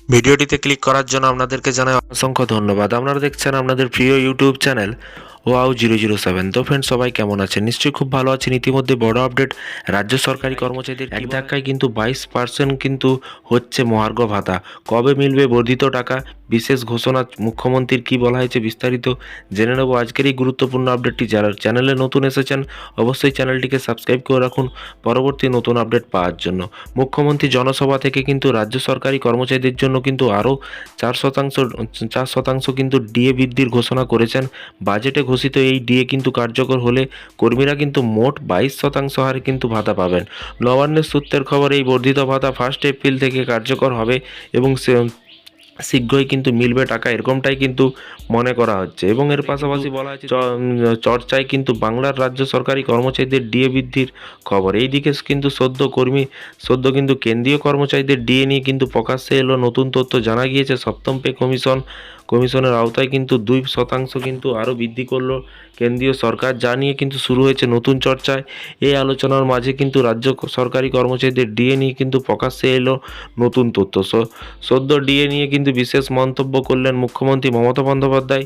ভিডিওটিতে ক্লিক করার জন্য আপনাদেরকে জানাই অসংখ্য ধন্যবাদ। আপনারা দেখছেন আপনাদের প্রিয় ইউটিউব চ্যানেল ওয়াও007। তো ফ্রেন্ড, সবাই কেমন আছেন? নিশ্চয়ই খুব ভালো আছেন। ইতিমধ্যে বড় আপডেট, রাজ্য সরকারি কর্মচারীদের এক ধাক্কায় কিন্তু 22% কিন্তু হচ্ছে মহার্ঘ ভাতা। কবে মিলবে বর্ধিত টাকা? বিশেষ ঘোষণা মুখ্যমন্ত্রীর, কি বলা হয়েছে বিস্তারিত জেনে নেব আজকের এই গুরুত্বপূর্ণ আপডেটটি। যারা চ্যানেলে নতুন এসেছেন অবশ্যই চ্যানেলটিকে সাবস্ক্রাইব করে রাখুন পরবর্তী নতুন আপডেট পাওয়ার জন্য। মুখ্যমন্ত্রী জনসভা থেকে কিন্তু রাজ্য সরকারি কর্মচারীদের জন্য কিন্তু আরও 4% কিন্তু ডিএ বৃদ্ধির ঘোষণা করেছেন। বাজেটে ঘোষিত এই ডিএ কিন্তু কার্যকর হলে কর্মীরা কিন্তু মোট 22% হারে কিন্তু ভাতা পাবেন। নবান্নের সূত্রের খবর, এই বর্ধিত ভাতা 1 এপ্রিল থেকে কার্যকর হবে এবং শীঘ্রই কিন্তু মিলবে টাকা, এরকমটাই কিন্তু মনে করা হচ্ছে। এবং এর পাশাপাশি বলা হচ্ছে চর্চায় কিন্তু বাংলার রাজ্য সরকারি কর্মচারীদের ডিএ বৃদ্ধির খবর। এইদিকে কিন্তু সদ্য কিন্তু কেন্দ্রীয় কর্মচারীদের ডিএ নিয়ে কিন্তু প্রকাশ্যে এলো নতুন তথ্য। জানা গিয়েছে সপ্তম পে কমিশনের আওতায় কিন্তু 2% কিন্তু আরও বৃদ্ধি করলো কেন্দ্রীয় সরকার, যা নিয়ে কিন্তু শুরু হয়েছে নতুন চর্চায়। এই আলোচনার মাঝে কিন্তু রাজ্য সরকারি কর্মচারীদের ডিএ নিয়ে কিন্তু প্রকাশ্যে এলো নতুন তথ্য। সদ্য ডিএ নিয়ে কিন্তু বিশেষ মন্তব্য করলেন মুখ্যমন্ত্রী মমতা বন্দ্যোপাধ্যায়,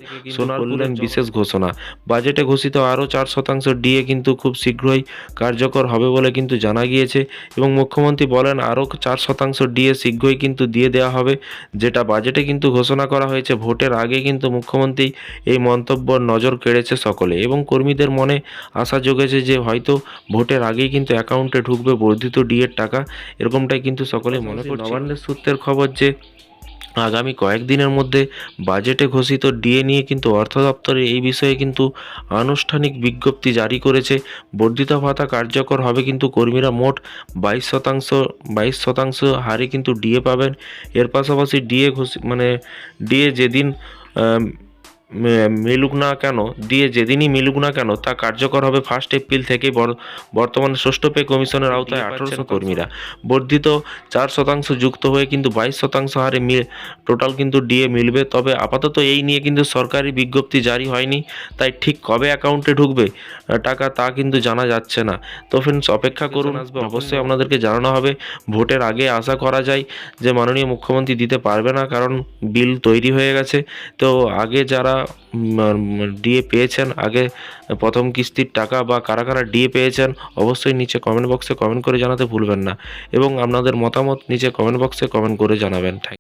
করলেন বিশেষ ঘোষণা। বাজেটে ঘোষিত আরও 4% ডিএ কিন্তু খুব শীঘ্রই কার্যকর হবে বলে কিন্তু জানা গিয়েছে। এবং মুখ্যমন্ত্রী বলেন আরও 4% ডিএ শীঘ্রই কিন্তু দিয়ে দেওয়া হবে, যেটা বাজেটে কিন্তু ঘোষণা করা হয়েছে। ভোটের আগে কিন্তু মুখ্যমন্ত্রী এই মন্তব্যর নজর কেড়েছে সকলে এবং কর্মীদের মনে আশা জেগেছে যে হয়তো ভোটের আগেই কিন্তু অ্যাকাউন্টে ঢুকবে বর্ধিত ডিএর টাকা, এরকমটাই কিন্তু সকলে মনে করছে। নবান্নের সূত্রের খবর যে আগামী কয়েকদিনের মধ্যে বাজেটে ঘোষিত ডিএ নিয়ে কিন্তু অর্থ দপ্তরে এই বিষয়ে কিন্তু আনুষ্ঠানিক বিজ্ঞপ্তি জারি করেছে। বর্ধিত ভাতা কার্যকর হবে কিন্তু কর্মীরা মোট 22% হারে কিন্তু ডিএ পাবেন। এর পাশাপাশি ডিএ যেদিন যেদিনই মিলুক না কেন তা কার্যকর হবে 1 এপ্রিল থেকে। বর্তমানে ষষ্ঠ পে কমিশনের আওতায় 1800 কর্মীরা বর্ধিত 4% যুক্ত হয়ে কিন্তু 22% হারে টোটাল কিন্তু ডিএ মিলবে। তবে আপাতত এই নিয়ে কিন্তু সরকারি বিজ্ঞপ্তি জারি হয়নি, তাই ঠিক কবে অ্যাকাউন্টে ঢুকবে টাকা তা কিন্তু জানা যাচ্ছে না। তো ফ্রেন্ডস, অপেক্ষা করুন, আসবে অবশ্যই আপনাদেরকে জানানো হবে। ভোটের আগে আশা করা যায় যে মাননীয় মুখ্যমন্ত্রী দিতে পারবে না, কারণ বিল তৈরি হয়ে গেছে। তো আগে যারা ডিএ পেয়েছেন, আগে প্রথম কিস্তির টাকা বা কারা কারা ডিএ পেয়েছেন, অবশ্যই নিচে কমেন্ট বক্সে কমেন্ট করে জানাতে ভুলবেন না এবং আপনাদের মতামত নিচে কমেন্ট বক্সে কমেন্ট করে জানাবেন।